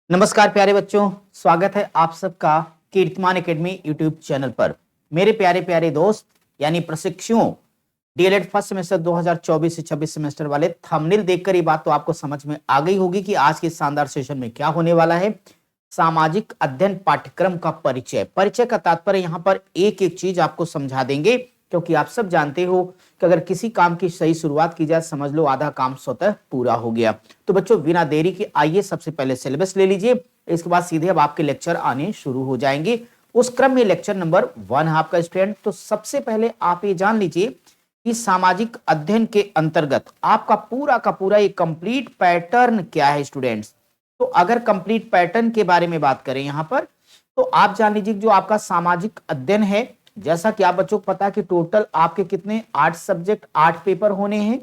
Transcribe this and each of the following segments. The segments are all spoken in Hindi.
नमस्कार प्यारे बच्चों, स्वागत है आप सबका कीर्तिमान एकेडमी यूट्यूब चैनल पर। मेरे प्यारे प्यारे दोस्त यानी प्रशिक्षुओं, डीएलएड फर्स्ट सेमेस्टर 2024 से 26 सेमेस्टर वाले, थंबनेल देखकर ये बात तो आपको समझ में आ गई होगी कि आज के शानदार सेशन में क्या होने वाला है। सामाजिक अध्ययन पाठ्यक्रम का परिचय का तात्पर्य यहाँ पर एक एक चीज आपको समझा देंगे, क्योंकि आप सब जानते हो कि अगर किसी काम की सही शुरुआत की जाए, समझ लो आधा काम स्वतः पूरा हो गया। तो बच्चों बिना देरी के आइए सबसे पहले सिलेबस ले लीजिए, इसके बाद सीधे अब आपके लेक्चर आने शुरू हो जाएंगे। उस क्रम में लेक्चर नंबर 1 है आपका स्टूडेंट। तो सबसे पहले आप ये जान लीजिए कि सामाजिक अध्ययन के अंतर्गत आपका पूरा का पूरा ये कंप्लीट पैटर्न क्या है स्टूडेंट्स। तो अगर कंप्लीट पैटर्न के बारे में बात करें यहाँ पर, तो आप जान लीजिए जो आपका सामाजिक अध्ययन है, जैसा कि आप बच्चों को पता है कि टोटल आपके कितने 8 सब्जेक्ट 8 पेपर होने हैं।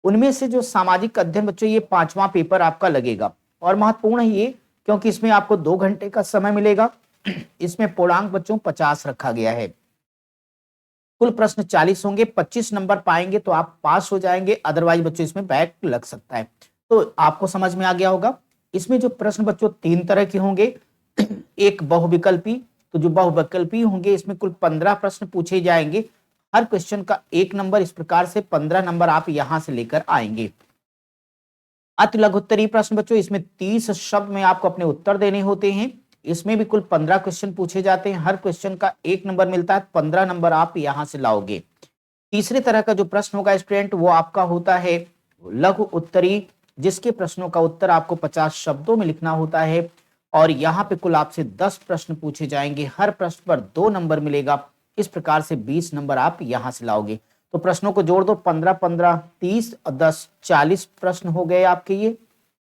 उनमें से जो सामाजिक अध्ययन बच्चों ये 5वां पेपर आपका लगेगा और महत्वपूर्ण है ये, क्योंकि इसमें आपको 2 घंटे का समय मिलेगा। इसमें पूर्णांक बच्चों 50 रखा गया है। कुल प्रश्न 40 होंगे, 25 नंबर पाएंगे तो आप पास हो जाएंगे, अदरवाइज बच्चों इसमें बैक लग सकता है। तो आपको समझ में आ गया होगा। इसमें जो प्रश्न बच्चों 3 तरह के होंगे। एक बहुविकल्पी, तो जो बहुविकल्पी होंगे इसमें कुल 15 प्रश्न पूछे जाएंगे। हर क्वेश्चन का 1 नंबर, इस प्रकार से 15 नंबर आप यहां से लेकर आएंगे। अति लघुत्तरीय प्रश्न बच्चों, इसमें 30 शब्द में आपको अपने उत्तर देने होते हैं। इसमें भी कुल 15 क्वेश्चन पूछे जाते हैं। हर क्वेश्चन का 1 नंबर मिलता है, 15 नंबर आप यहां से लाओगे। तीसरे तरह का जो प्रश्न होगा स्टूडेंट, वो आपका होता है लघु उत्तरी, जिसके प्रश्नों का उत्तर आपको 50 शब्दों में लिखना होता है और यहाँ पे कुल आपसे 10 प्रश्न पूछे जाएंगे। हर प्रश्न पर 2 नंबर मिलेगा। इस प्रकार से 20 नंबर आप यहां से लाओगे। तो प्रश्नों को जोड़ दो, 15 15 30 और 10 40 प्रश्न हो गए आपके। ये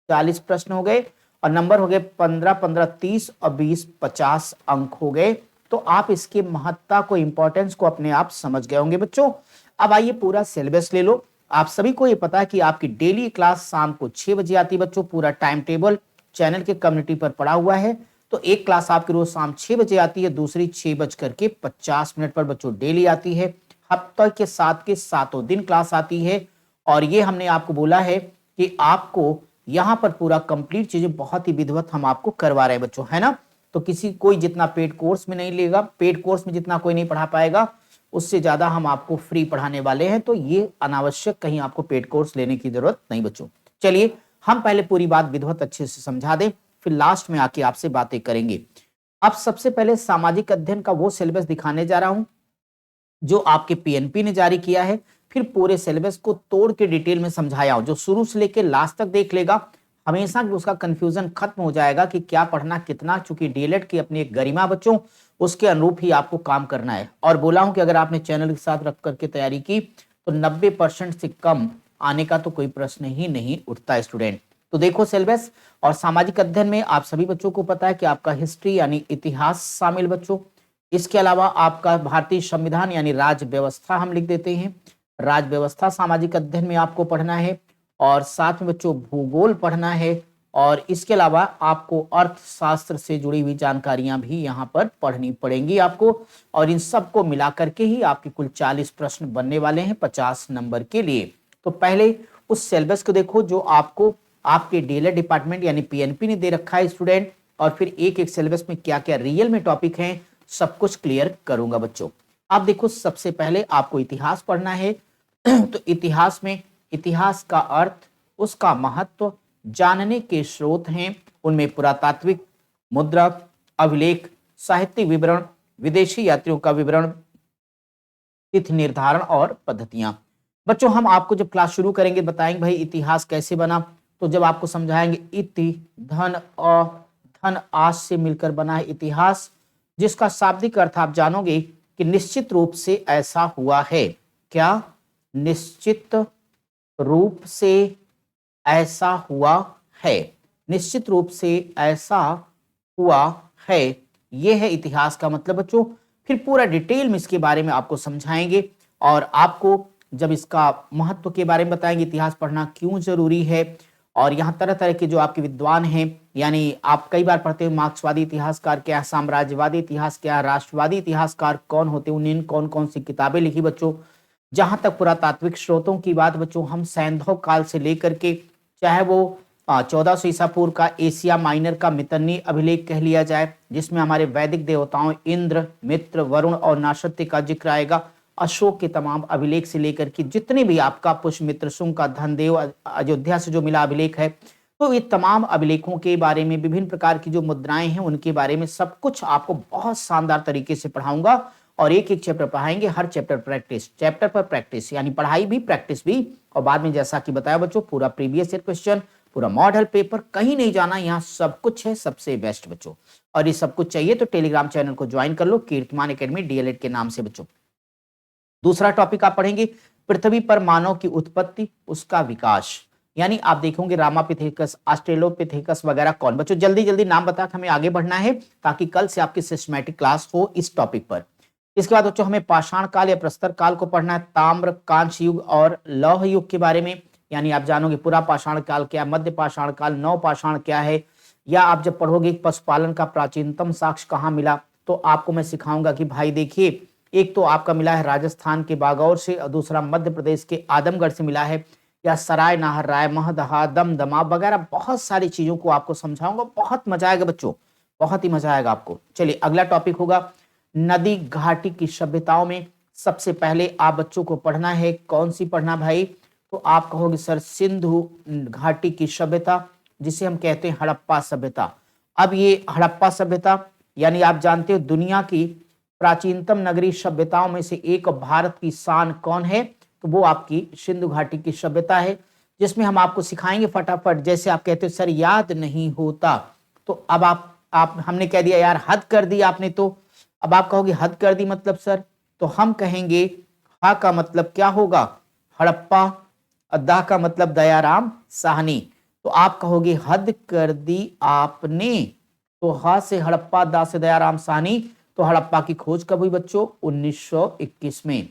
40 प्रश्न हो गए और नंबर हो गए 15 15 30 और 20 50 अंक हो गए। तो आप इसके महत्ता को, इंपॉर्टेंस को अपने आप समझ गए होंगे बच्चों। अब आइए पूरा सिलेबस ले लो। आप सभी को ये पता है कि आपकी डेली क्लास शाम को 6 बजे आती है बच्चों। पूरा टाइम टेबल चैनल के कम्युनिटी पर पड़ा हुआ है। तो एक क्लास आपकी रोज शाम 6 बजे आती है, दूसरी 6:50 पर बच्चों डेली आती है। हफ्ते के 7 के 7 दिन क्लास आती है। और ये हमने आपको बोला है कि आपको यहाँ पर पूरा कंप्लीट चीजें बहुत ही विधिवत हम आपको करवा रहे हैं बच्चों, है ना। तो किसी कोई जितना पेड कोर्स में नहीं लेगा, पेड कोर्स में जितना कोई नहीं पढ़ा पाएगा, उससे ज्यादा हम आपको फ्री पढ़ाने वाले हैं। तो ये अनावश्यक कहीं आपको पेड कोर्स लेने की जरूरत नहीं बच्चों। चलिए हम पहले पूरी बात विधिवत अच्छे से समझा दें, फिर लास्ट में आके आपसे बातें करेंगे। अब सबसे पहले सामाजिक अध्ययन का वो सिलेबस दिखाने जा रहा हूं जो आपके पीएनपी ने जारी किया है। फिर पूरे सिलेबस को तोड़ के डिटेल में समझाया हूं। जो शुरू से लेकर लास्ट तक देख लेगा, हमेशा उसका कंफ्यूजन खत्म हो जाएगा कि क्या पढ़ना कितना, चूंकि डीएलएड की अपनी एक गरिमा बच्चों, उसके अनुरूप ही आपको काम करना है। और बोला हूं कि अगर आपने चैनल के साथ रख करके तैयारी की तो 90% से कम आने का तो कोई प्रश्न ही नहीं उठता स्टूडेंट। तो देखो सिलेबस। और सामाजिक अध्ययन में आप सभी बच्चों को पता है कि आपका हिस्ट्री यानी इतिहास शामिल बच्चों। इसके अलावा आपका भारतीय संविधान यानी राज्य व्यवस्था हम लिख देते हैं। राज्य व्यवस्था सामाजिक अध्ययन में आपको पढ़ना है। और साथ में बच्चों भूगोल पढ़ना है। और इसके अलावा आपको अर्थशास्त्र से जुड़ी हुई जानकारियां भी यहाँ पर पढ़नी पड़ेंगी आपको। और इन सबको मिला करके ही आपके कुल 40 प्रश्न बनने वाले हैं 50 नंबर के लिए। तो पहले उस सिलेबस को देखो जो आपको आपके डीएलएड डिपार्टमेंट यानी पीएनपी ने दे रखा है स्टूडेंट। और फिर एक एक सिलेबस में क्या क्या रियल में टॉपिक हैं सब कुछ क्लियर करूंगा बच्चों। आप देखो सबसे पहले आपको इतिहास पढ़ना है। तो इतिहास में इतिहास का अर्थ, उसका महत्व, जानने के स्रोत हैं। उनमें पुरातात्विक, मुद्रक, अभिलेख, साहित्य विवरण, विदेशी यात्रियों का विवरण, तिथि निर्धारण और पद्धतियां। बच्चों हम आपको जब क्लास शुरू करेंगे बताएंगे भाई इतिहास कैसे बना। तो जब आपको समझाएंगे इति धन आस से मिलकर बना है इतिहास, जिसका शाब्दिक अर्थ आप जानोगे कि निश्चित रूप से ऐसा हुआ है। क्या? निश्चित रूप से ऐसा हुआ है। निश्चित रूप से ऐसा हुआ है, यह है इतिहास का मतलब बच्चों। फिर पूरा डिटेल में इसके बारे में आपको समझाएंगे और आपको जब इसका महत्व के बारे में बताएंगे, इतिहास पढ़ना क्यों जरूरी है। और यहाँ तरह तरह के जो आपके विद्वान हैं, यानी आप कई बार पढ़ते हैं मार्क्सवादी इतिहासकार क्या, साम्राज्यवादी इतिहास क्या, राष्ट्रवादी इतिहासकार कौन होते हैं, उन्होंने कौन कौन सी किताबें लिखी बच्चों। जहां तक पुरातात्विक स्रोतों की बात बच्चों, हम सैंधव काल से लेकर के चाहे वो 1400 ईसा पूर्व का एशिया माइनर का मितन्नी अभिलेख कह लिया जाए, जिसमें हमारे वैदिक देवताओं इंद्र, मित्र, वरुण और नासत्य का जिक्र आएगा। अशोक के तमाम अभिलेख से लेकर के जितने भी आपका पुष्यमित्र शुंग का धनदेव अयोध्या से जो मिला अभिलेख है, तो ये तमाम अभिलेखों के बारे में, विभिन्न प्रकार की जो मुद्राएं हैं उनके बारे में सब कुछ आपको बहुत शानदार तरीके से पढ़ाऊंगा। और एक एक चैप्टर पढ़ाएंगे, हर चैप्टर प्रैक्टिस, चैप्टर पर प्रैक्टिस, यानी पढ़ाई भी प्रैक्टिस भी। और बाद में जैसा कि बताया बच्चों, पूरा प्रीवियस ईयर क्वेश्चन, पूरा मॉडल पेपर, कहीं नहीं जाना, यहाँ सब कुछ है, सबसे बेस्ट बच्चों। और ये सब कुछ चाहिए तो टेलीग्राम चैनल को ज्वाइन कर लो, कीर्तिमान एकेडमी डीएलएड के नाम से बच्चों। दूसरा टॉपिक आप पढ़ेंगे पृथ्वी पर मानव की उत्पत्ति, उसका विकास, यानी आप देखोगे रामापिथेकस, ऑस्ट्रेलोपिथेकस वगैरह कौन। बच्चों जल्दी जल्दी नाम बता के हमें आगे बढ़ना है, ताकि कल से आपकी सिस्टमैटिक क्लास हो इस टॉपिक पर। इसके बाद बच्चों हमें पाषाण काल या प्रस्तर काल को पढ़ना है, ताम्र, कांस्य युग और लौह युग के बारे में, यानी आप जानोगे पूरा पाषाण काल क्या, मध्य पाषाण काल, नव पाषाण क्या है। या आप जब पढ़ोगे पशुपालन का प्राचीनतम साक्ष्य कहाँ मिला, तो आपको मैं सिखाऊंगा कि भाई देखिए, एक तो आपका मिला है राजस्थान के बागौर से, और दूसरा मध्य प्रदेश के आदमगढ़ से मिला है, या सराय नाहर, राय, महदहा, दमदमा वगैरह बहुत सारी चीजों को आपको समझाऊंगा। बहुत मजा आएगा बच्चों, बहुत ही मजा आएगा आपको। चलिए अगला टॉपिक होगा नदी घाटी की सभ्यताओं में। सबसे पहले आप बच्चों को पढ़ना है, कौन सी पढ़ना भाई, तो आप कहोगे सर सिंधु घाटी की सभ्यता, जिसे हम कहते हैं हड़प्पा सभ्यता। अब ये हड़प्पा सभ्यता यानी आप जानते हो दुनिया की प्राचीनतम नगरीय सभ्यताओं में से एक, भारत की शान कौन है, तो वो आपकी सिंधु घाटी की सभ्यता है, जिसमें हम आपको सिखाएंगे फटाफट। जैसे आप कहते हो सर याद नहीं होता, तो अब आप हमने कह दिया यार हद कर दी आपने, तो अब आप कहोगे हद कर दी मतलब सर, तो हम कहेंगे हा का मतलब क्या होगा, हड़प्पा, दा का मतलब दयाराम साहनी, तो आप कहोगे हद कर दी आपने, तो हा से हड़प्पा, दा से दयाराम साहनी। तो हड़प्पा की खोज कब हुई बच्चों, 1921 में।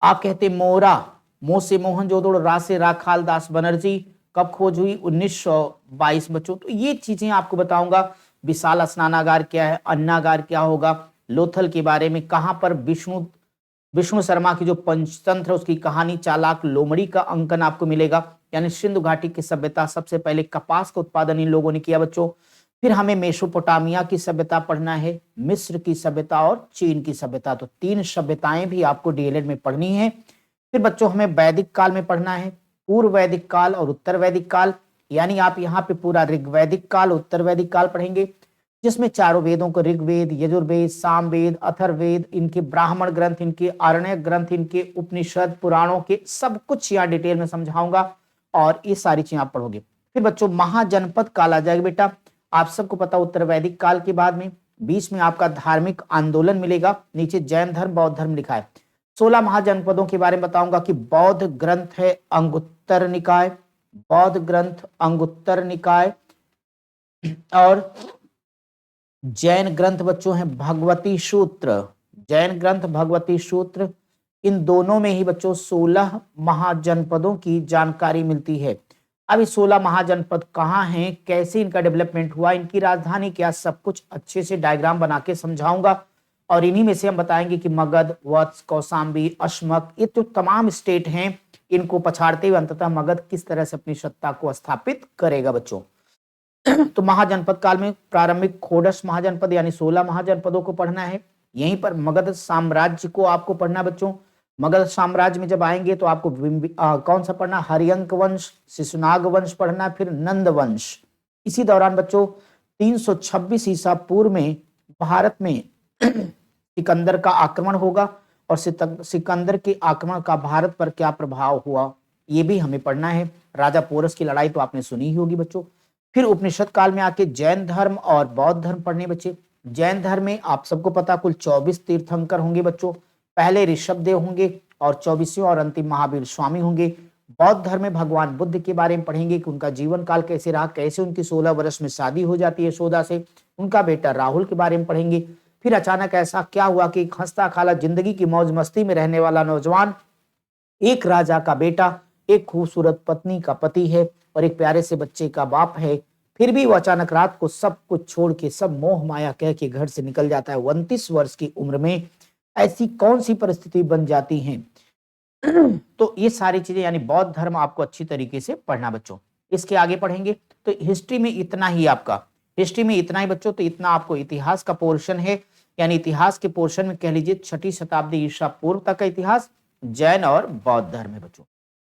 आप कहते मोरा, मो से मोहनजोदड़ो, रा से राखाल दास बनर्जी, कब खोज हुई, 1922 बच्चों। तो ये चीजें आपको बताऊंगा। विशाल स्नानागार क्या है, अन्नागार क्या होगा, लोथल के बारे में, कहां पर विष्णु शर्मा की जो पंचतंत्र उसकी कहानी, चालाक लोमड़ी का अंकन आपको मिलेगा। यानी सिंधु घाटी की सभ्यता, सबसे पहले कपास का उत्पादन इन लोगों ने किया बच्चों। फिर हमें मेसोपोटामिया की सभ्यता पढ़ना है, मिस्र की सभ्यता और चीन की सभ्यता। तो तीन सभ्यताएं भी आपको डीएलएड में पढ़नी है। फिर बच्चों हमें वैदिक काल में पढ़ना है, पूर्व वैदिक काल और उत्तर वैदिक काल, यानी आप यहाँ पे पूरा ऋग्वैदिक काल, उत्तर वैदिक काल पढ़ेंगे, जिसमें चारों वेदों को, ऋग्वेद, यजुर्वेद, सामवेद, अथर्ववेद, इनके ब्राह्मण ग्रंथ, इनके आरण्यक ग्रंथ, इनके उपनिषद, पुराणों के सब कुछ यहाँ डिटेल में समझाऊंगा, और ये सारी चीजें आप पढ़ोगे। फिर बच्चों महाजनपद काल आ जाएगा बेटा। आप सबको पता उत्तर वैदिक काल के बाद में बीच में आपका धार्मिक आंदोलन मिलेगा, नीचे जैन धर्म, बौद्ध धर्म लिखा है। 16 महाजनपदों के बारे में बताऊंगा कि बौद्ध ग्रंथ है अंगुत्तर निकाय, बौद्ध ग्रंथ अंगुत्तर निकाय, और जैन ग्रंथ बच्चों है भगवती सूत्र, जैन ग्रंथ भगवती सूत्र। इन दोनों में ही बच्चों 16 महाजनपदों की जानकारी मिलती है। अब ये 16 महाजनपद कहाँ हैं, कैसे इनका डेवलपमेंट हुआ, इनकी राजधानी क्या, सब कुछ अच्छे से डायग्राम बना के समझाऊंगा। और इन्हीं में से हम बताएंगे कि मगध, वत्स, कौशाम्बी, अश्मक, ये तो तमाम स्टेट हैं, इनको पछाड़ते हुए अंततः मगध किस तरह से अपनी सत्ता को स्थापित करेगा बच्चों। तो महाजनपद काल में प्रारंभिक खोडश महाजनपद यानी 16 महाजनपदों को पढ़ना है। यहीं पर मगध साम्राज्य को आपको पढ़ना बच्चों। मगध साम्राज्य में जब आएंगे तो आपको कौन सा पढ़ना, हरियंक वंश, शिशुनाग वंश पढ़ना, फिर नंद वंश। इसी दौरान बच्चों 326 ईसा पूर्व में भारत में सिकंदर का आक्रमण होगा, और सिकंदर के आक्रमण का भारत पर क्या प्रभाव हुआ, ये भी हमें पढ़ना है। राजा पोरस की लड़ाई तो आपने सुनी ही होगी बच्चों। फिर उपनिषद काल में आके जैन धर्म और बौद्ध धर्म पढ़ने बच्चे। जैन धर्म में आप सबको पता कुल 24 तीर्थंकर होंगे बच्चों। पहले ऋषभदेव होंगे और 24वें और अंतिम महावीर स्वामी होंगे। बौद्ध धर्म में भगवान बुद्ध के बारे में पढ़ेंगे कि उनका जीवन काल कैसे रहा, कैसे उनकी 16 वर्ष में शादी हो जाती है यशोदा से, उनका बेटा राहुल के बारे में पढ़ेंगे। फिर अचानक ऐसा क्या हुआ कि हंसता खाला जिंदगी की मौज मस्ती में रहने वाला नौजवान, एक राजा का बेटा, एक खूबसूरत पत्नी का पति है और एक प्यारे से बच्चे का बाप है, फिर भी वो अचानक रात को सब कुछ छोड़ के, सब मोह माया कह के घर से निकल जाता है। 29 वर्ष की उम्र में ऐसी कौन सी परिस्थिति बन जाती है। तो ये सारी चीजें यानी बौद्ध धर्म आपको अच्छी तरीके से पढ़ना बच्चों। इसके आगे पढ़ेंगे तो हिस्ट्री में इतना ही आपका, हिस्ट्री में इतना ही बच्चों। तो इतना आपको इतिहास का पोर्शन है, यानी इतिहास के पोर्शन में कह लीजिए 6ठी शताब्दी ईसा पूर्व तक का इतिहास, जैन और बौद्ध धर्म है बच्चों।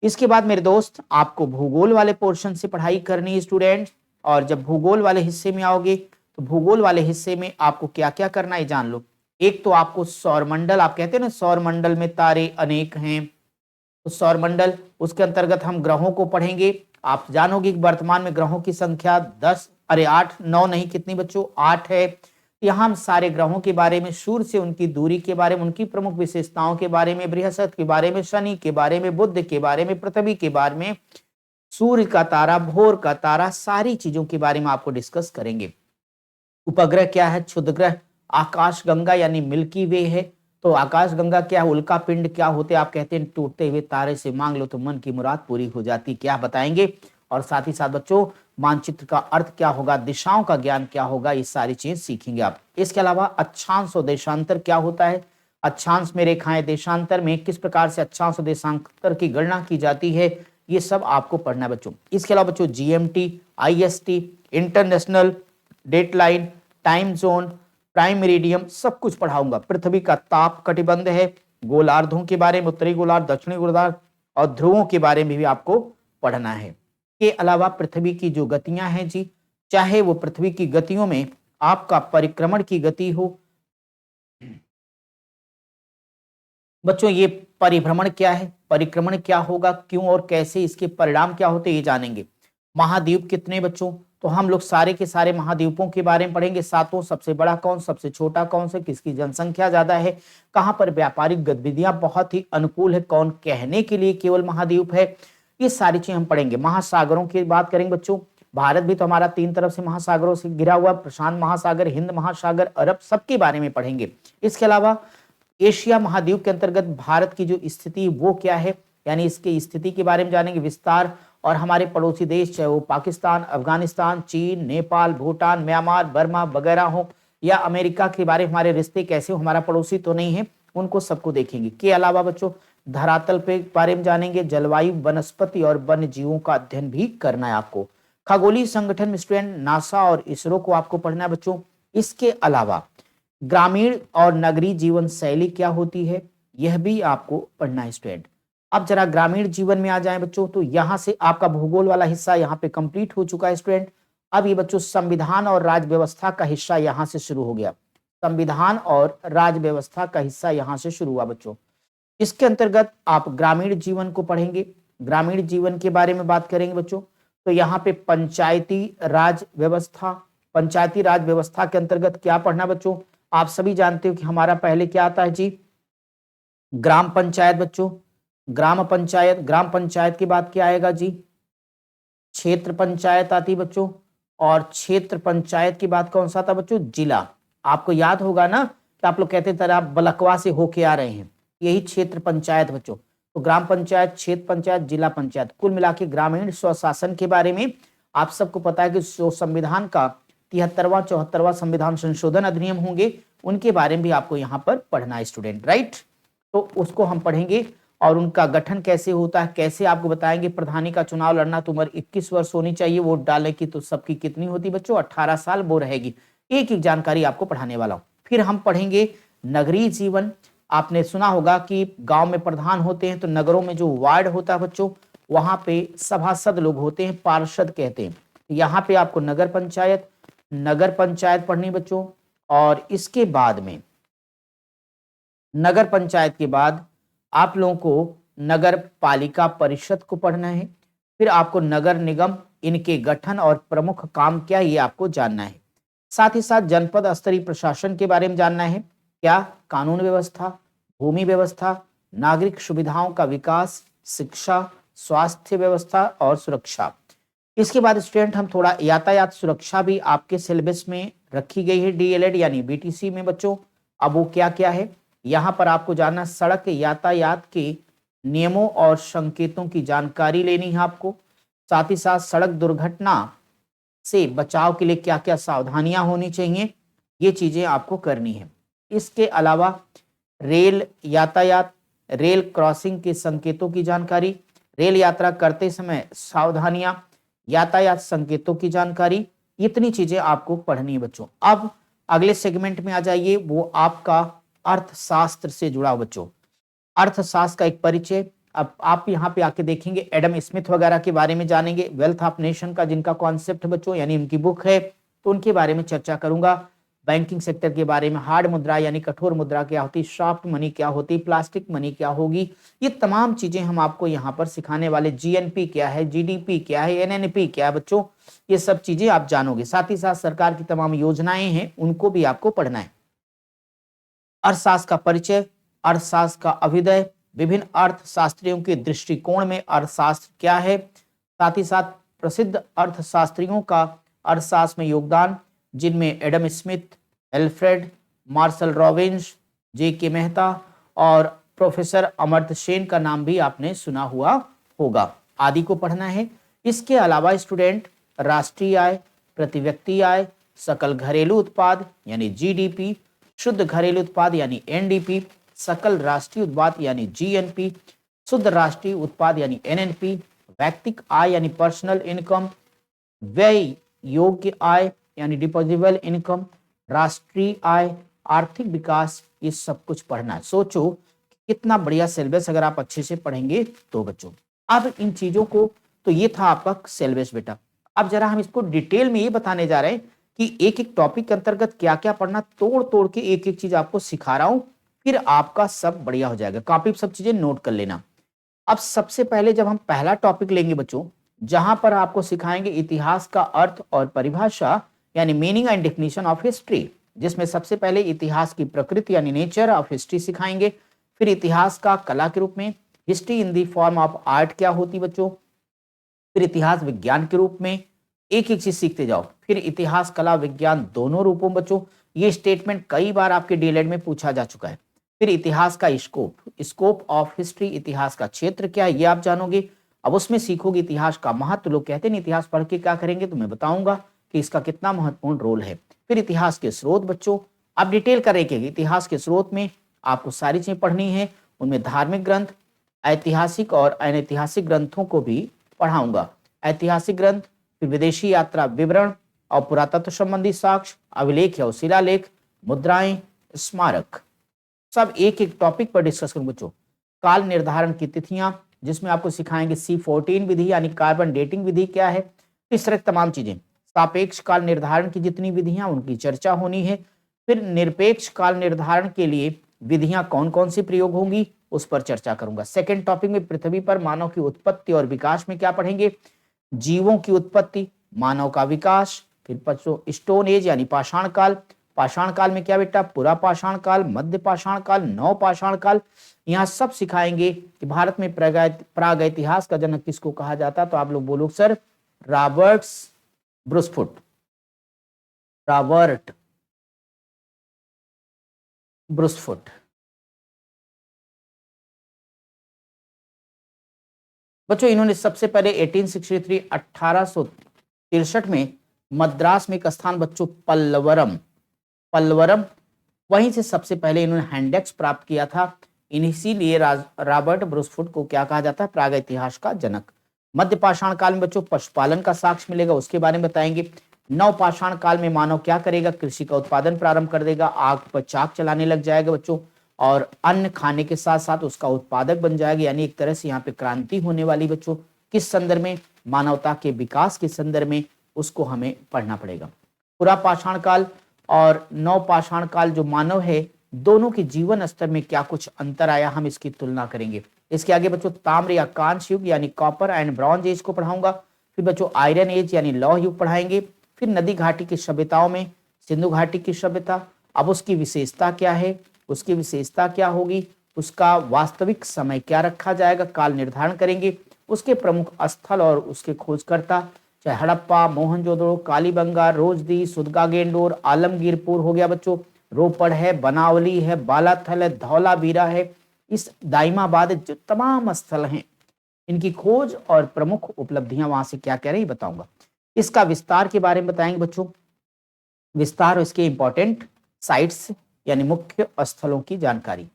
इसके बाद मेरे दोस्त आपको भूगोल वाले पोर्शन से पढ़ाई करनी है स्टूडेंट। और जब भूगोल वाले हिस्से में आओगे तो भूगोल वाले हिस्से में आपको क्या क्या करना है जान लो। एक तो आपको सौरमंडल, आप कहते हैं ना सौरमंडल में तारे अनेक हैं, तो सौरमंडल उसके अंतर्गत हम ग्रहों को पढ़ेंगे। आप जानोगे कि वर्तमान में ग्रहों की संख्या 8 9 नहीं, कितनी बच्चों 8 है। यहाँ हम सारे ग्रहों के बारे में, सूर्य से उनकी दूरी के बारे में, उनकी प्रमुख विशेषताओं के बारे में, बृहस्पति के बारे में, शनि के बारे में, बुध के बारे में, पृथ्वी के बारे में, सूर्य का तारा, भोर का तारा, सारी चीजों के बारे में आपको डिस्कस करेंगे। उपग्रह क्या है, क्षुद्रग्रह, आकाश गंगा यानी मिल्की वे है, तो आकाश गंगा क्या है, उल्का पिंड क्या होते हैं, आप कहते हैं टूटते हुए तारे से मांग लो तो मन की मुराद पूरी हो जाती, क्या बताएंगे। और साथ ही साथ बच्चों मानचित्र का अर्थ क्या होगा, दिशाओं का ज्ञान क्या होगा, ये सारी चीज सीखेंगे आप। इसके अलावा अक्षांश और देशांतर क्या होता है, अक्षांश में रेखाएं, देशांतर में किस प्रकार से अक्षांश और देशांतर की गणना की जाती है, ये सब आपको पढ़ना है बच्चों। इसके अलावा बच्चों GMT, IST, international dateline, time zone, prime meridiem, सब कुछ पढ़ाऊंगा। पृथ्वी का ताप कटिबंध है, गोलार्धों के बारे में, उत्तरी गोलार्ध, दक्षिणी गोलार्ध और ध्रुवों के बारे में भी आपको पढ़ना है। के अलावा पृथ्वी की जो गतियां हैं जी, चाहे वो पृथ्वी की गतियों में आपका परिक्रमण की गति हो बच्चों, ये परिभ्रमण क्या है, परिक्रमण क्या होगा, क्यों और कैसे, इसके परिणाम क्या होते हैं, ये जानेंगे। महाद्वीप कितने बच्चों, तो हम लोग सारे के सारे महाद्वीपों के बारे में पढ़ेंगे। सातों, सबसे बड़ा कौन, सबसे छोटा कौन से, किसकी जनसंख्या ज्यादा है, कहां पर व्यापारिक गतिविधियां बहुत ही अनुकूल है, कौन कहने के लिए केवल महाद्वीप है, ये सारी चीजें हम पढ़ेंगे। महासागरों की बात करेंगे बच्चों, भारत भी तो हमारा 3 तरफ से महासागरों से घिरा हुआ, प्रशांत महासागर, हिंद महासागर, अरब, सबके बारे में पढ़ेंगे। इसके अलावा एशिया महाद्वीप के अंतर्गत भारत की जो स्थिति वो क्या है, यानी इसकी स्थिति के बारे में जानेंगे विस्तार। और हमारे पड़ोसी देश चाहे वो पाकिस्तान, अफगानिस्तान, चीन, नेपाल, भूटान, म्यांमार, बर्मा वगैरह हो, या अमेरिका के बारे में हमारे रिश्ते कैसे हो, हमारा पड़ोसी तो नहीं है, उनको सबको देखेंगे। के अलावा बच्चों धरातल पे बारे में जानेंगे, जलवायु, वनस्पति और वन्य जीवों का अध्ययन भी करना है आपको। खगोलीय संगठन में स्टूडेंट नासा और इसरो को आपको पढ़ना है बच्चों। इसके अलावा ग्रामीण और नगरीय जीवन शैली क्या होती है, यह भी आपको पढ़ना है स्टूडेंट। अब जरा ग्रामीण जीवन में आ जाए बच्चों, तो यहां से आपका भूगोल वाला हिस्सा यहाँ पे कंप्लीट हो चुका है स्टूडेंट। अब ये बच्चों संविधान और राज्य व्यवस्था का हिस्सा यहां से शुरू हो गया, संविधान और राज्य व्यवस्था का हिस्सा यहां से शुरू हुआ बच्चों। इसके अंतर्गत आप ग्रामीण जीवन को पढ़ेंगे, ग्रामीण जीवन के बारे में बात करेंगे बच्चों। तो यहाँ पे पंचायती राज व्यवस्था, पंचायती राज व्यवस्था के अंतर्गत क्या पढ़ना बच्चों, आप सभी जानते हो कि हमारा पहले क्या आता है जी, ग्राम पंचायत बच्चों, ग्राम पंचायत, ग्राम पंचायत के बाद क्या आएगा जी, क्षेत्र पंचायत आती बच्चों, और क्षेत्र पंचायत की बात कौन सा था बच्चों, जिला। आपको याद होगा ना कि आप लोग कहते थे आप बलकवा से होके आ रहे हैं, यही क्षेत्र पंचायत बच्चों। तो ग्राम पंचायत, क्षेत्र पंचायत, जिला पंचायत, कुल मिला के ग्रामीण स्वशासन के बारे में आप सबको पता है कि जो संविधान का 73वां 74वां संविधान संशोधन अधिनियम होंगे, उनके बारे में भी आपको यहाँ पर पढ़ना है स्टूडेंट, राइट। तो उसको हम पढ़ेंगे और उनका गठन कैसे होता है, कैसे आपको बताएंगे। प्रधानी का चुनाव लड़ना तो उम्र 21 वर्ष होनी चाहिए, वोट डालने की तो सबकी कितनी होती बच्चों, 18 साल, वो रहेगी। एक एक जानकारी आपको पढ़ाने वाला हूं। फिर हम पढ़ेंगे नगरीय जीवन। आपने सुना होगा कि गांव में प्रधान होते हैं, तो नगरों में जो वार्ड होता है बच्चों, वहां पे सभासद लोग होते हैं, पार्षद कहते हैं। यहाँ पे आपको नगर पंचायत पढ़नी बच्चों। और इसके बाद में नगर पंचायत के बाद आप लोगों को नगर पालिका परिषद को पढ़ना है। फिर आपको नगर निगम, इनके गठन और प्रमुख काम क्या, ये आपको जानना है। साथ ही साथ जनपद स्तरीय प्रशासन के बारे में जानना है, क्या कानून व्यवस्था, भूमि व्यवस्था, नागरिक सुविधाओं का विकास, शिक्षा, स्वास्थ्य व्यवस्था और सुरक्षा। इसके बाद स्टूडेंट हम थोड़ा यातायात सुरक्षा भी आपके सिलेबस में रखी गई है, डीएलएड यानी बीटीसी में बच्चों। अब वो क्या क्या है, यहाँ पर आपको जानना, सड़क यातायात के नियमों और संकेतों की जानकारी लेनी है आपको। साथ ही साथ सड़क दुर्घटना से बचाव के लिए क्या क्या सावधानियां होनी चाहिए, ये चीजें आपको करनी है। इसके अलावा रेल यातायात, रेल क्रॉसिंग के संकेतों की जानकारी, रेल यात्रा करते समय सावधानियां, यातायात संकेतों की जानकारी, इतनी चीजें आपको पढ़नी है बच्चों। अब अगले सेगमेंट में आ जाइए, वो आपका अर्थशास्त्र से जुड़ा बच्चों। अर्थशास्त्र का एक परिचय। अब आप यहाँ पे आके देखेंगे एडम स्मिथ वगैरह के बारे में जानेंगे। वेल्थ ऑफ नेशन का जिनका कॉन्सेप्ट बच्चों यानी उनकी बुक है, तो उनके बारे में चर्चा करूंगा। बैंकिंग सेक्टर के बारे में, हार्ड मुद्रा यानी कठोर मुद्रा क्या होती, सॉफ्ट मनी क्या होती, प्लास्टिक मनी क्या होगी, ये तमाम चीजें हम आपको यहाँ पर सिखाने वाले। जीएनपी क्या है, जीडीपी क्या है, एनएनपी क्या है बच्चों, ये सब चीजें आप जानोगे। साथ ही साथ सरकार की तमाम योजनाएं हैं, उनको भी आपको पढ़ना है। अर्थशास्त्र का परिचय, अर्थशास्त्र का अभ्युदय, विभिन्न अर्थशास्त्रियों के दृष्टिकोण में अर्थशास्त्र क्या है, साथ ही साथ प्रसिद्ध अर्थशास्त्रियों का अर्थशास्त्र में योगदान, जिनमें Adam Smith, Alfred Marshall Robins, JK. Mehta और प्रोफेसर अमर्त्य सेन का नाम भी आपने सुना हुआ होगा, आदि को पढ़ना है। इसके अलावा स्टूडेंट राष्ट्रीय आय, प्रति व्यक्ति आय, सकल घरेलू उत्पाद यानी जीडीपी, शुद्ध घरेलू उत्पाद यानी एनडीपी, सकल राष्ट्रीय उत्पाद यानी जीएनपी, शुद्ध राष्ट्रीय उत्पाद यानी एनएनपी, व्यक्तिगत आय यानी पर्सनल इनकम, व्यय योग्य आय यानी डिपोजिबल इनकम, राष्ट्रीय आय, आर्थिक विकास, ये सब कुछ पढ़ना है। सोचो कितना बढ़िया सिलेबस अगर आप अच्छे से पढ़ेंगे तो बच्चों। अब इन चीजों को, तो ये था आपका सिलेबस बेटा। अब जरा हम इसको डिटेल में ये बताने जा रहे हैं कि एक एक टॉपिक के अंतर्गत क्या क्या पढ़ना, तोड़ तोड़ के एक एक चीज आपको सिखा रहा हूं, फिर आपका सब बढ़िया हो जाएगा। कॉपी पे सब चीजें नोट कर लेना। अब सबसे पहले जब हम पहला टॉपिक लेंगे बच्चों, जहां पर आपको सिखाएंगे इतिहास का अर्थ और परिभाषा यानी meaning and definition of history, जिसमें सबसे पहले इतिहास की प्रकृति यानी नेचर ऑफ हिस्ट्री सिखाएंगे। फिर इतिहास का कला के रूप में, history in the form of art क्या होती बच्चों। फिर इतिहास विज्ञान के रूप में, एक एक चीज सीखते जाओ। फिर इतिहास कला विज्ञान दोनों रूपों बच्चों, ये स्टेटमेंट कई बार आपके डीएलएड में पूछा जा चुका है। फिर इतिहास का स्कोप, स्कोप ऑफ हिस्ट्री, इतिहास का क्षेत्र क्या है ये आप जानोगे। अब उसमें सीखोगे इतिहास का महत्व। लोग कहते हैं इतिहास पढ़ के क्या करेंगे, तो मैं बताऊंगा कि इसका कितना महत्वपूर्ण रोल है। फिर इतिहास के स्रोत बच्चों, आप डिटेल करेंगे इतिहास के स्रोत में आपको सारी चीजें पढ़नी है। उनमें धार्मिक ग्रंथ, ऐतिहासिक और अनैतिहासिक ग्रंथों को भी पढ़ाऊंगा। ऐतिहासिक ग्रंथ, फिर विदेशी यात्रा विवरण और पुरातत्व संबंधी साक्ष्य, अभिलेख या शिलालेख, मुद्राएं, स्मारक, सब एक एक टॉपिक पर डिस्कस करूंगा बच्चों। काल निर्धारण की तिथियां, जिसमें आपको सिखाएंगे C14 विधि यानी कार्बन डेटिंग विधि क्या है, इस तरह तमाम चीजें। सापेक्ष काल निर्धारण की जितनी विधियां उनकी चर्चा होनी है। फिर निरपेक्ष काल निर्धारण के लिए विधियां कौन कौन सी प्रयोग होंगी उस पर चर्चा करूंगा। सेकेंड टॉपिक में पृथ्वी पर मानव की उत्पत्ति और विकास में क्या पढ़ेंगे, जीवों की उत्पत्ति, मानव का विकास। फिर बच्चों स्टोन एज यानी पाषाण काल, पाषाण काल में क्या बेटा, पुरा पाषाण काल, मध्य पाषाण काल, नव पाषाण काल। यहाँ सब सिखाएंगे कि भारत में प्राग इतिहास का जनक किसको कहा जाता, तो आप लोग बोलो sir Roberts Bruce Foote, Robert Bruce Foote. बच्चों इन्होंने सबसे पहले 1863 में मद्रास में एक स्थान बच्चों पल्लवरम, पल्लवरम, वहीं से सबसे पहले इन्होंने हैंडेक्स प्राप्त किया था। इसीलिए रॉबर्ट ब्रूसफुट को क्या कहा जाता है, प्राग इतिहास का जनक। मध्य पाषाण काल में बच्चों पशुपालन का साक्ष्य मिलेगा, उसके बारे में बताएंगे। नव पाषाण काल में मानव क्या करेगा, कृषि का उत्पादन प्रारंभ कर देगा, आग पर चाक चलाने लग जाएगा बच्चों, और अन्न खाने के साथ साथ उसका उत्पादक बन जाएगा, यानी एक तरह से यहाँ पे क्रांति होने वाली बच्चों। किस संदर्भ में, मानवता के विकास के संदर्भ में, उसको हमें पढ़ना पड़ेगा। पुरा पाषाण काल और नव पाषाण काल जो मानव है, दोनों के जीवन स्तर में क्या कुछ अंतर आया, हम इसकी तुलना करेंगे। इसके आगे बच्चों ताम्र या कांस्य युग यानी कॉपर एंड ब्रॉन्ज एज को पढ़ाऊंगा। फिर बच्चों आयरन एज यानी लौह युग पढ़ाएंगे। फिर नदी घाटी की सभ्यताओं में सिंधु घाटी की सभ्यता, अब उसकी विशेषता क्या है, उसकी विशेषता क्या होगी, उसका वास्तविक समय क्या रखा जाएगा, काल निर्धारण करेंगे। उसके प्रमुख स्थल और उसके खोजकर्ता, चाहे हड़प्पा, मोहनजोदड़ो, कालीबंगा, रोजदी, सुदगागेंडोर, आलमगीरपुर हो गया बच्चों, रोपड़ है, बनावली है, बालाथल है, धौलावीरा है, इस दाइमाबाद, जो तमाम स्थल हैं इनकी खोज और प्रमुख उपलब्धियां वहां से क्या कह रही बताऊंगा। इसका विस्तार के बारे में बताएंगे बच्चों, विस्तार और इसके इंपॉर्टेंट साइट्स यानी मुख्य स्थलों की जानकारी।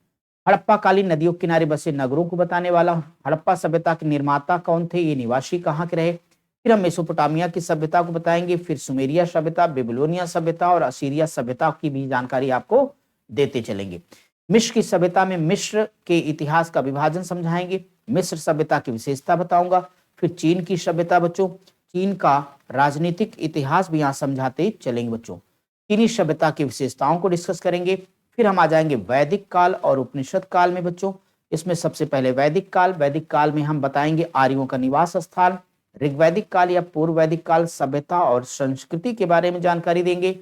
हड़प्पा कालीन नदियों के किनारे बसे नगरों को बताने वाला, हड़प्पा सभ्यता के निर्माता कौन थे, ये निवासी कहाँ के रहे। फिर हम मेसोपोटामिया की सभ्यता को बताएंगे, फिर सुमेरिया सभ्यता, बेबीलोनिया सभ्यता और असीरिया सभ्यता की भी जानकारी आपको देते चलेंगे। मिस्र की सभ्यता में मिस्र के इतिहास का विभाजन समझाएंगे, मिस्र सभ्यता की विशेषता बताऊंगा। फिर चीन की सभ्यता बच्चों, चीन का राजनीतिक इतिहास भी यहाँ समझाते चलेंगे बच्चों। चीनी सभ्यता की विशेषताओं को डिस्कस करेंगे। फिर हम आ जाएंगे वैदिक काल और उपनिषद काल में बच्चों। इसमें सबसे पहले वैदिक काल, वैदिक काल में हम बताएंगे आर्यों का निवास स्थान। ऋग्वैदिक काल या पूर्व वैदिक काल सभ्यता और संस्कृति के बारे में जानकारी देंगे।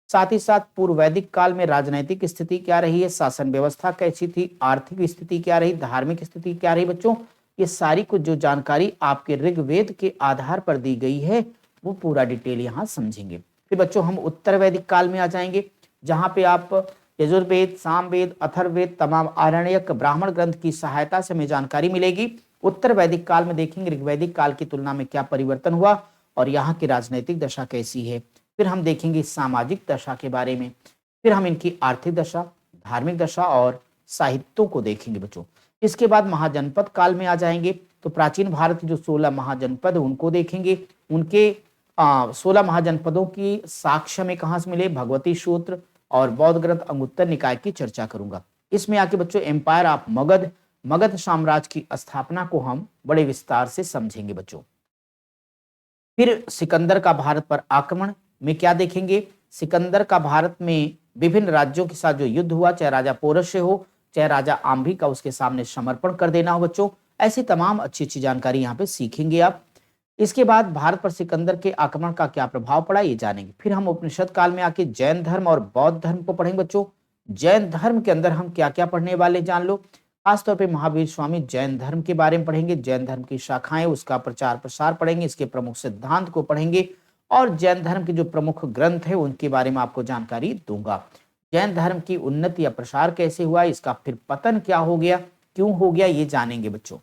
साथ ही साथ पूर्व वैदिक काल में राजनैतिक स्थिति क्या रही है, शासन व्यवस्था कैसी थी, आर्थिक स्थिति क्या रही, धार्मिक स्थिति क्या रही बच्चों, ये सारी कुछ जो जानकारी आपके ऋग्वेद के आधार पर दी गई है वो पूरा डिटेल यहाँ समझेंगे। फिर बच्चों हम उत्तर वैदिक काल में आ जाएंगे, जहाँ पे आप यजुर्वेद, सामवेद, अथर्ववेद, तमाम आरण्यक ब्राह्मण ग्रंथ की सहायता से हमें जानकारी मिलेगी। उत्तर वैदिक काल में देखेंगे ऋग्वैदिक काल की तुलना में क्या परिवर्तन हुआ और यहाँ की राजनैतिक दशा कैसी है। फिर हम देखेंगे सामाजिक दशा के बारे में, फिर हम इनकी आर्थिक दशा, धार्मिक दशा और साहित्यों को देखेंगे बच्चों। इसके बाद महाजनपद काल में आ जाएंगे, तो प्राचीन भारत के जो 16 महाजनपद उनको देखेंगे। उनके 16 महाजनपदों की साक्ष्य में कहाँ से मिले, भगवती सूत्र और बौद्ध ग्रंथ अंगुत्तर निकाय की चर्चा करूंगा। इसमें आके बच्चों एम्पायर ऑफ मगध, मगध साम्राज्य की स्थापना को हम बड़े विस्तार से समझेंगे बच्चों। फिर सिकंदर का भारत पर आक्रमण में क्या देखेंगे, सिकंदर का भारत में विभिन्न राज्यों के साथ जो युद्ध हुआ, चाहे राजा पोरस से हो, चाहे राजा आम्भी का उसके सामने समर्पण कर देना हो बच्चों, ऐसी तमाम अच्छी अच्छी जानकारी यहाँ पे सीखेंगे आप। इसके बाद भारत पर सिकंदर के आक्रमण का क्या प्रभाव पड़ा ये जानेंगे। फिर हम उपनिषद काल में आके जैन धर्म और बौद्ध धर्म को पढ़ेंगे बच्चों। जैन धर्म के अंदर हम क्या क्या पढ़ने वाले जान लो। खासतौर पे महावीर स्वामी जैन धर्म के बारे में पढ़ेंगे, जैन धर्म की शाखाएं, उसका प्रचार प्रसार पढ़ेंगे, इसके प्रमुख सिद्धांत को पढ़ेंगे और जैन धर्म के जो प्रमुख ग्रंथ है उनके बारे में आपको जानकारी दूंगा। जैन धर्म की उन्नति या प्रसार कैसे हुआ, इसका फिर पतन क्या हो गया, क्यों हो गया, ये जानेंगे बच्चों।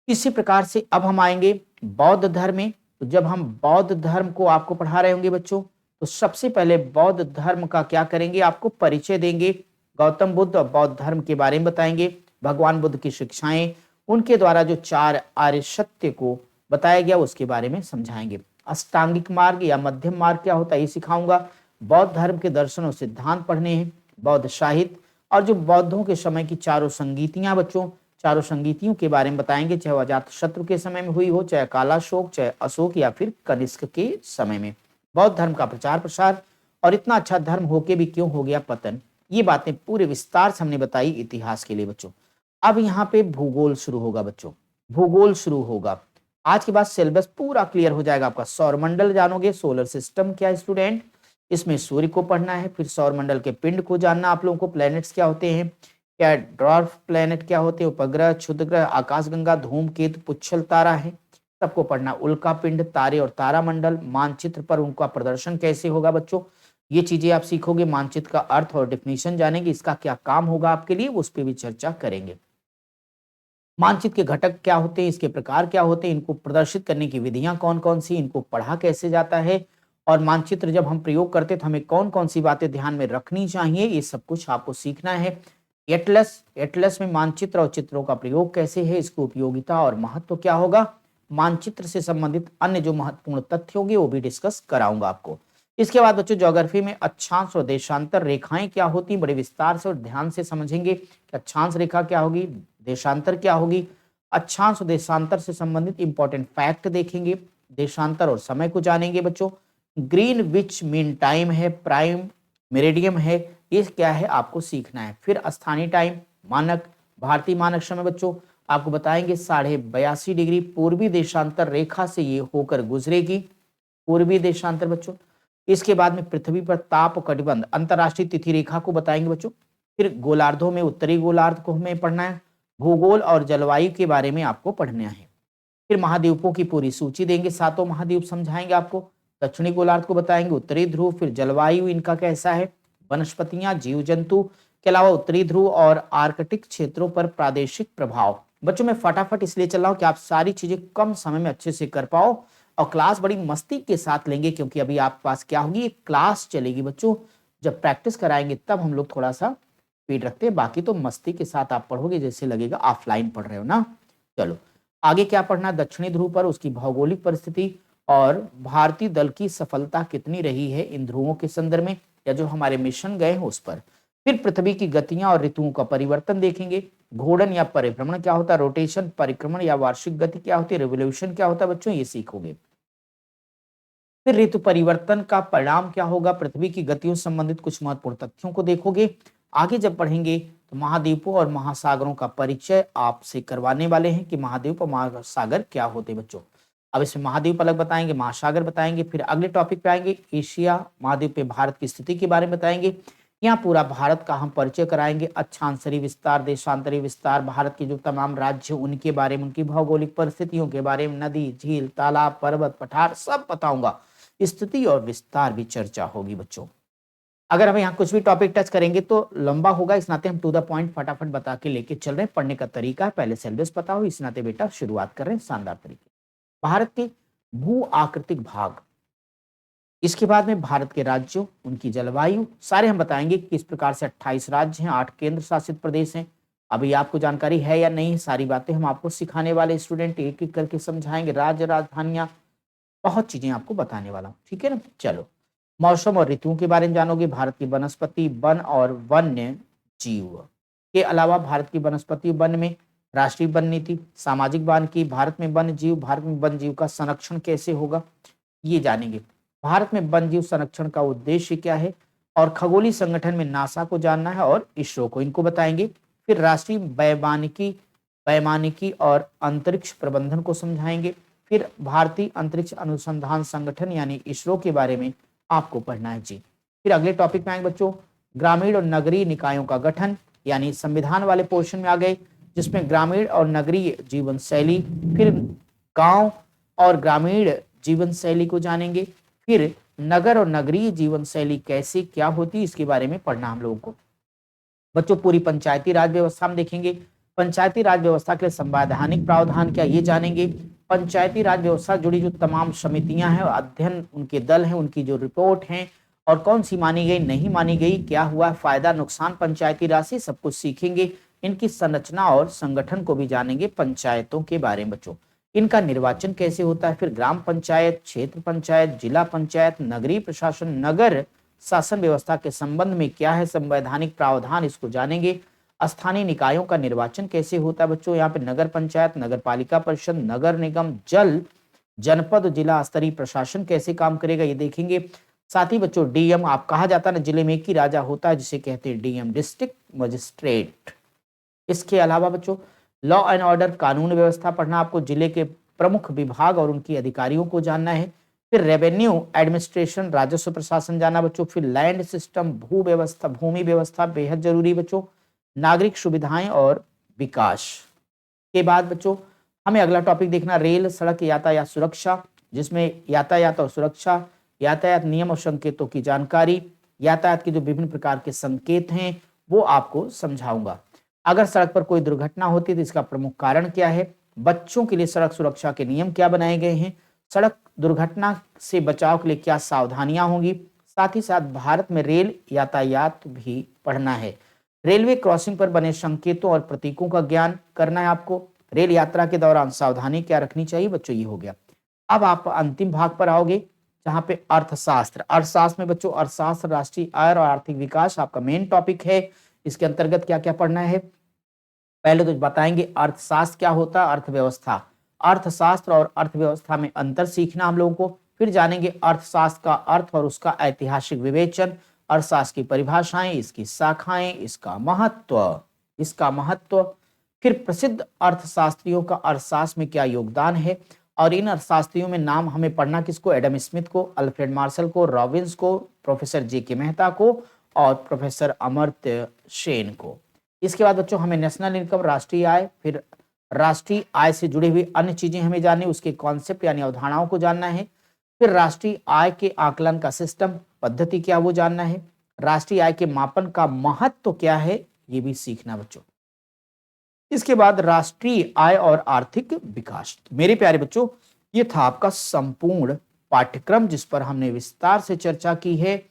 इसी प्रकार से अब हम आएंगे बौद्ध धर्म में। तो जब हम बौद्ध धर्म को आपको पढ़ा रहे होंगे बच्चों, तो सबसे पहले बौद्ध धर्म का क्या करेंगे, आपको परिचय देंगे। गौतम बुद्ध और बौद्ध धर्म के बारे में बताएंगे, भगवान बुद्ध की शिक्षाएं, उनके द्वारा जो 4 आर्य सत्य को बताया गया उसके बारे में समझाएंगे। अष्टांगिक मार्ग या मध्यम मार्ग क्या होता है ये सिखाऊंगा। बौद्ध धर्म के दर्शन और सिद्धांत पढ़ने हैं, बौद्ध साहित्य और जो बौद्धों के समय की चारों संगीतियां बच्चों, चारों संगीतियों के बारे में बताएंगे, चाहे वो अजातशत्रु के समय में हुई हो, चाहे कालाशोक, चाहे अशोक या फिर कनिष्क के समय में। बौद्ध धर्म का प्रचार प्रसार और इतना अच्छा धर्म होके भी क्यों हो गया पतन, ये बातें पूरे विस्तार से हमने बताई इतिहास के लिए बच्चों। अब यहाँ पे भूगोल शुरू होगा बच्चों, भूगोल शुरू होगा। आज के बाद सिलेबस पूरा क्लियर हो जाएगा आपका। सौरमंडल जानोगे, सोलर सिस्टम क्या है स्टूडेंट, इसमें सूर्य को पढ़ना है, फिर सौरमंडल के पिंड को जानना आप लोगों को, प्लैनेट्स क्या होते हैं, क्या ड्वार्फ प्लैनेट क्या होते हैं, उपग्रह, क्षुद्रग्रह, आकाशगंगा, धूमकेतु, पुच्छल तारा है, सबको पढ़ना। उल्का पिंड, तारे और तारामंडल, मानचित्र पर उनका प्रदर्शन कैसे होगा बच्चों, ये चीजें आप सीखोगे। मानचित्र का अर्थ और डेफिनेशन जानेंगे, इसका क्या काम होगा आपके लिए, उस पर भी चर्चा करेंगे। मानचित्र के घटक क्या होते हैं, इसके प्रकार क्या होते हैं, इनको प्रदर्शित करने की विधियां कौन कौन सी, इनको पढ़ा कैसे जाता है, और मानचित्र जब हम प्रयोग करते हैं तो हमें कौन कौन सी बातें ध्यान में रखनी चाहिए, ये सब कुछ आपको सीखना है। एटलस, एटलस में मानचित्र और चित्रों का प्रयोग कैसे है, इसकी उपयोगिता और महत्व क्या होगा, मानचित्र से संबंधित अन्य जो महत्वपूर्ण तथ्य होंगे वो भी डिस्कस कराऊंगा आपको। इसके बाद बच्चों ज्योग्राफी में अक्षांश और देशांतर रेखाएं क्या होती, बड़े विस्तार से और ध्यान से समझेंगे कि अक्षांश रेखा क्या होगी, देशांतर क्या होगी। अक्षांश और देशांतर से संबंधित इंपॉर्टेंट फैक्ट देखेंगे, देशांतर और समय को जानेंगे बच्चों। ग्रीन विच मीन टाइम है, प्राइम मेरिडियम है, ये क्या है आपको सीखना है। फिर स्थानीय टाइम, मानक, भारतीय मानक समय बच्चों आपको बताएंगे 82.5 डिग्री पूर्वी देशांतर रेखा से ये होकर गुजरेगी, पूर्वी देशांतर बच्चों। इसके बाद में पृथ्वी पर ताप कटिबंध अंतरराष्ट्रीय तिथि रेखा को बताएंगे बच्चों। फिर गोलार्धों में उत्तरी गोलार्ध को हमें पढ़ना है, भूगोल और जलवायु के बारे में आपको पढ़ना है। फिर महाद्वीपों की पूरी सूची देंगे, 7 महाद्वीप समझाएंगे आपको, दक्षिणी गोलार्ध को बताएंगे, उत्तरी ध्रुव, फिर जलवायु इनका कैसा है, वनस्पतियां, जीव जंतु के अलावा उत्तरी ध्रुव और आर्कटिक क्षेत्रों पर प्रादेशिक प्रभाव। बच्चों मैं फटाफट इसलिए चल रहा हूं कि आप सारी चीजें कम समय में अच्छे से कर पाओ और क्लास बड़ी मस्ती के साथ लेंगे, क्योंकि अभी आपके पास क्या होगी, एक क्लास चलेगी बच्चों। जब प्रैक्टिस कराएंगे तब हम लोग थोड़ा सा स्पीड रखते हैं, बाकी तो मस्ती के साथ आप पढ़ोगे जैसे लगेगा ऑफलाइन पढ़ रहे हो ना। चलो आगे क्या पढ़ना है, दक्षिणी ध्रुव पर उसकी भौगोलिक परिस्थिति और भारतीय दल की सफलता कितनी रही है इन ध्रुवों के संदर्भ में, या जो हमारे मिशन गए हैं उस पर। फिर पृथ्वी की गतियां और ऋतुओं का परिवर्तन देखेंगे। घूर्णन या परिभ्रमण क्या होता है, रोटेशन, परिक्रमण या वार्षिक गति क्या होती है, रिवोल्यूशन क्या होता है बच्चों, ये सीखोगे। फिर ऋतु परिवर्तन का परिणाम क्या होगा, पृथ्वी की गतियों से संबंधित कुछ महत्वपूर्ण तथ्यों को देखोगे। आगे जब पढ़ेंगे तो महाद्वीपों और महासागरों का परिचय आपसे करवाने वाले हैं कि महाद्वीप और महासागर क्या होते हैं बच्चों। अब इसमें महाद्वीप अलग बताएंगे, महासागर बताएंगे। फिर अगले टॉपिक पे आएंगे, एशिया महाद्वीप पे भारत की स्थिति के बारे में बताएंगे। यहाँ पूरा भारत का हम परिचय कराएंगे, अक्षांतरी विस्तार, देशांतरी विस्तार, भारत के जो तमाम राज्य उनके बारे में, उनकी भौगोलिक परिस्थितियों के बारे में, नदी, झील, तालाब, पर्वत, पठार सब बताऊंगा। स्थिति और विस्तार भी चर्चा होगी बच्चों। अगर हम यहाँ कुछ भी टॉपिक टच करेंगे तो लंबा होगा, इस नाते हम टू द पॉइंट फटाफट बता के लेके चल रहे हैं। पढ़ने का तरीका है, पहले सिलेबस पता हो, इस नाते बेटा शुरुआत कर रहे हैं शानदार तरीके। भारत के भू आकृतिक भाग, इसके बाद में भारत के राज्यों, उनकी जलवायु सारे हम बताएंगे। किस प्रकार से 28 राज्य हैं, 8 केंद्र शासित प्रदेश हैं। अभी आपको जानकारी है या नहीं, सारी बातें हम आपको सिखाने वाले, स्टूडेंट एक एक करके समझाएंगे। राज्य, राजधानियां, बहुत चीजें आपको बताने वाला हूं, ठीक है ना। चलो, मौसम और ऋतुओं के बारे में जानोगे। भारत की वनस्पति, वन और वन्य जीव के अलावा भारत की वनस्पति वन में राष्ट्रीय वन नीति, सामाजिक वानिकी, भारत में वन्य जीव, भारत में वन जीव का संरक्षण कैसे होगा ये जानेंगे। भारत में वन जीव संरक्षण का उद्देश्य क्या है, और खगोलीय संगठन में नासा को जानना है और इसरो को, इनको बताएंगे। फिर राष्ट्रीय वैमानिकी और अंतरिक्ष प्रबंधन को समझाएंगे। फिर भारतीय अंतरिक्ष अनुसंधान संगठन यानी इसरो के बारे में आपको पढ़ना है जी। फिर अगले टॉपिक में आएंगे बच्चों, ग्रामीण और नगरीय निकायों का गठन, यानी संविधान वाले पोर्शन में आ गए, जिसमें ग्रामीण और नगरीय जीवन शैली, फिर गांव और ग्रामीण जीवन शैली को जानेंगे। फिर नगर और नगरीय जीवन शैली कैसे क्या होती है इसके बारे में पढ़ना हम लोगों को बच्चों। पूरी पंचायती राज व्यवस्था हम देखेंगे, पंचायती राज व्यवस्था के लिए संवैधानिक प्रावधान क्या ये जानेंगे। पंचायती राज व्यवस्था जुड़ी जो तमाम समितियां हैं, अध्ययन उनके दल हैं, उनकी जो रिपोर्ट हैं, और कौन सी मानी गई, नहीं मानी गई, क्या हुआ, फायदा नुकसान पंचायती राज से, सब कुछ सीखेंगे। इनकी संरचना और संगठन को भी जानेंगे, पंचायतों के बारे में बच्चों। इनका निर्वाचन कैसे होता है, फिर ग्राम पंचायत, क्षेत्र पंचायत, जिला पंचायत, नगरीय प्रशासन, नगर शासन व्यवस्था के संबंध में क्या है संवैधानिक प्रावधान, इसको जानेंगे। स्थानीय निकायों का निर्वाचन कैसे होता है बच्चों, यहाँ पे नगर पंचायत, नगर पालिका परिषद, नगर निगम, जल, जनपद, जिला स्तरीय प्रशासन कैसे काम करेगा ये देखेंगे। साथ ही बच्चों डीएम, आप कहा जाता है ना जिले में एक ही राजा होता है जिसे कहते हैं डीएम, डिस्ट्रिक्ट मजिस्ट्रेट। इसके अलावा बच्चों लॉ एंड ऑर्डर, कानून व्यवस्था पढ़ना आपको, जिले के प्रमुख विभाग और उनकी अधिकारियों को जानना है। फिर रेवेन्यू एडमिनिस्ट्रेशन, राजस्व प्रशासन जाना बच्चों। फिर लैंड सिस्टम, भू व्यवस्था, भूमि व्यवस्था बेहद जरूरी बच्चों। नागरिक सुविधाएं और विकास के बाद बच्चों हमें अगला टॉपिक देखना, रेल सड़क यातायात सुरक्षा, जिसमें यातायात और सुरक्षा, यातायात नियम और संकेतों की जानकारी, यातायात के जो विभिन्न प्रकार के संकेत हैं वो आपको समझाऊंगा। अगर सड़क पर कोई दुर्घटना होती है तो इसका प्रमुख कारण क्या है, बच्चों के लिए सड़क सुरक्षा के नियम क्या बनाए गए हैं, सड़क दुर्घटना से बचाव के लिए क्या सावधानियां होंगी। साथ ही साथ भारत में रेल यातायात भी पढ़ना है। रेलवे क्रॉसिंग पर बने संकेतों और प्रतीकों का ज्ञान करना है आपको। रेल यात्रा के दौरान सावधानी क्या रखनी चाहिए बच्चों, ये हो गया। अब आप अंतिम भाग पर आओगे जहां पे अर्थशास्त्र, अर्थशास्त्र में बच्चों अर्थशास्त्र, राष्ट्रीय आय और आर्थिक विकास आपका मेन टॉपिक है। इसके अंतर्गत क्या क्या पढ़ना है, पहले तो बताएंगे अर्थशास्त्र क्या होता है, अर्थव्यवस्था, अर्थशास्त्र और अर्थव्यवस्था में अंतर सीखना हम लोगों को। फिर जानेंगे अर्थशास्त्र का अर्थ और उसका ऐतिहासिक विवेचन, अर्थशास्त्र की परिभाषाएं, इसकी शाखाएं, इसका महत्व। फिर प्रसिद्ध अर्थशास्त्रियों का अर्थशास्त्र में क्या योगदान है, और इन अर्थशास्त्रियों में नाम हमें पढ़ना किसको, एडम स्मिथ को, अल्फ्रेड मार्शल को, रॉबिन्स को, प्रोफेसर जे.के. मेहता को और प्रोफेसर अमर्त्य सेन को। इसके बाद बच्चों हमें नेशनल इनकम, राष्ट्रीय आय, फिर राष्ट्रीय आय से जुड़ी हुई अन्य चीजें हमें जाननी, उसके कॉन्सेप्ट यानी अवधारणाओं को जानना है। फिर राष्ट्रीय आय के आकलन का सिस्टम, पद्धति क्या वो जानना है। राष्ट्रीय आय के मापन का महत्व क्या है ये भी सीखना बच्चों। इसके बाद राष्ट्रीय आय और आर्थिक विकास। मेरे प्यारे बच्चों ये था आपका संपूर्ण पाठ्यक्रम जिस पर हमने विस्तार से चर्चा की है,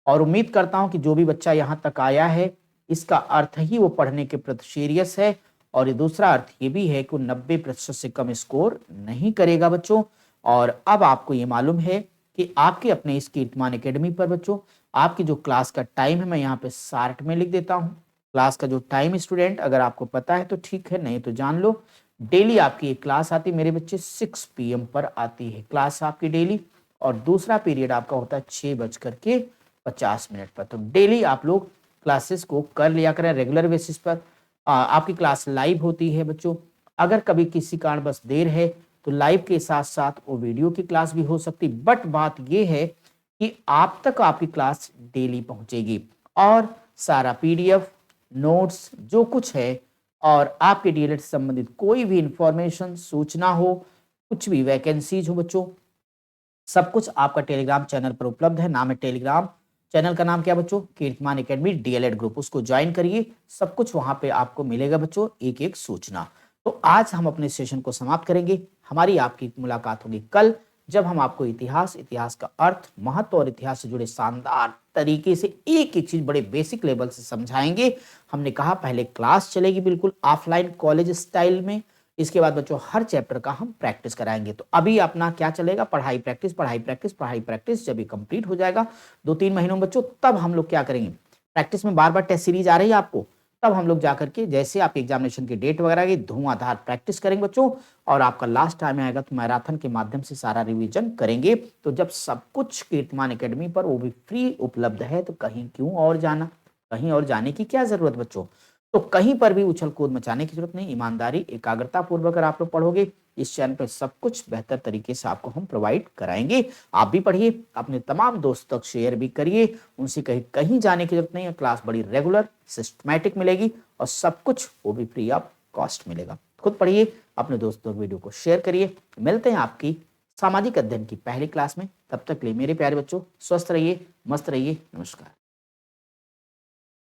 और उम्मीद करता हूं कि जो भी बच्चा यहां तक आया है इसका अर्थ ही वो पढ़ने के प्रति सीरियस है और ये दूसरा अर्थ ये भी है कि वो 90% से कम स्कोर नहीं करेगा बच्चों। और अब आपको ये मालूम है कि आपके अपने इस कीर्तिमान एकेडमी पर बच्चों आपकी जो क्लास का टाइम है मैं यहाँ पे शार्ट में लिख देता हूँ। क्लास का जो टाइम स्टूडेंट अगर आपको पता है तो ठीक है, नहीं तो जान लो। डेली आपकी एक क्लास आती है मेरे बच्चे 6 PM पर आती है क्लास आपकी डेली। और दूसरा पीरियड आपका होता है 6:50 पर। तो डेली आप लोग क्लासेस को कर लिया करें रेगुलर बेसिस पर। आपकी क्लास लाइव होती है बच्चों। अगर कभी किसी कारणवश देर है तो लाइव के साथ साथ वो वीडियो की क्लास भी हो सकती, बट बात ये है कि आप तक आपकी क्लास डेली पहुंचेगी और सारा PDF नोट्स जो कुछ है और आपके डीएलएड से संबंधित कोई भी इंफॉर्मेशन सूचना हो, कुछ भी वैकेंसीज हो बच्चों, सब कुछ आपका टेलीग्राम चैनल पर उपलब्ध है। नाम है टेलीग्राम चैनल का नाम क्या बच्चों? कीर्तिमान एकेडमी डीएलएड ग्रुप। उसको ज्वाइन करिए, सब कुछ वहां पे आपको मिलेगा बच्चों, एक एक सूचना। तो आज हम अपने सेशन को समाप्त करेंगे। हमारी आपकी मुलाकात होगी कल, जब हम आपको इतिहास, इतिहास का अर्थ, महत्व और इतिहास से जुड़े शानदार तरीके से एक एक चीज बड़े बेसिक लेवल से समझाएंगे। हमने कहा पहले क्लास चलेगी बिल्कुल ऑफलाइन कॉलेज स्टाइल में, इसके बाद बच्चों हर चैप्टर का हम प्रैक्टिस कराएंगे। तो अभी अपना क्या चलेगा? पढ़ाई प्रैक्टिस, पढ़ाई प्रैक्टिस, पढ़ाई प्रैक्टिस। जब ये कंप्लीट हो जाएगा 2-3 महीनों में बच्चों, तब हम लोग क्या करेंगे? प्रैक्टिस में बार बार टेस्ट सीरीज आ रही है आपको, तब हम लोग जाकर के जैसे आपके एग्जामिनेशन की डेट वगैरह की धुआंधार प्रैक्टिस करेंगे बच्चों। और आपका लास्ट टाइम आएगा तो मैराथन के माध्यम से सारा रिवीजन करेंगे। तो जब सब कुछ कीर्तिमान एकेडमी पर वो भी फ्री उपलब्ध है तो कहीं क्यों और जाना, कहीं और जाने की क्या जरूरत बच्चों। तो कहीं पर भी उछल कूद मचाने की जरूरत नहीं। ईमानदारी, एकाग्रता पूर्वक अगर आप लोग पढ़ोगे, इस चैनल पर सब कुछ बेहतर तरीके से आपको हम प्रोवाइड कराएंगे। आप भी पढ़िए, अपने तमाम दोस्तों तक शेयर भी करिए, उनसे कहीं कहीं जाने की जरूरत नहीं है। क्लास बड़ी रेगुलर सिस्टमैटिक मिलेगी और सब कुछ वो भी फ्री ऑफ कॉस्ट मिलेगा। खुद पढ़िए, अपने दोस्तों वीडियो को शेयर करिए। मिलते हैं आपकी सामाजिक अध्ययन की पहली क्लास में। तब तक के लिए मेरे प्यारे बच्चों स्वस्थ रहिए, मस्त रहिए। नमस्कार।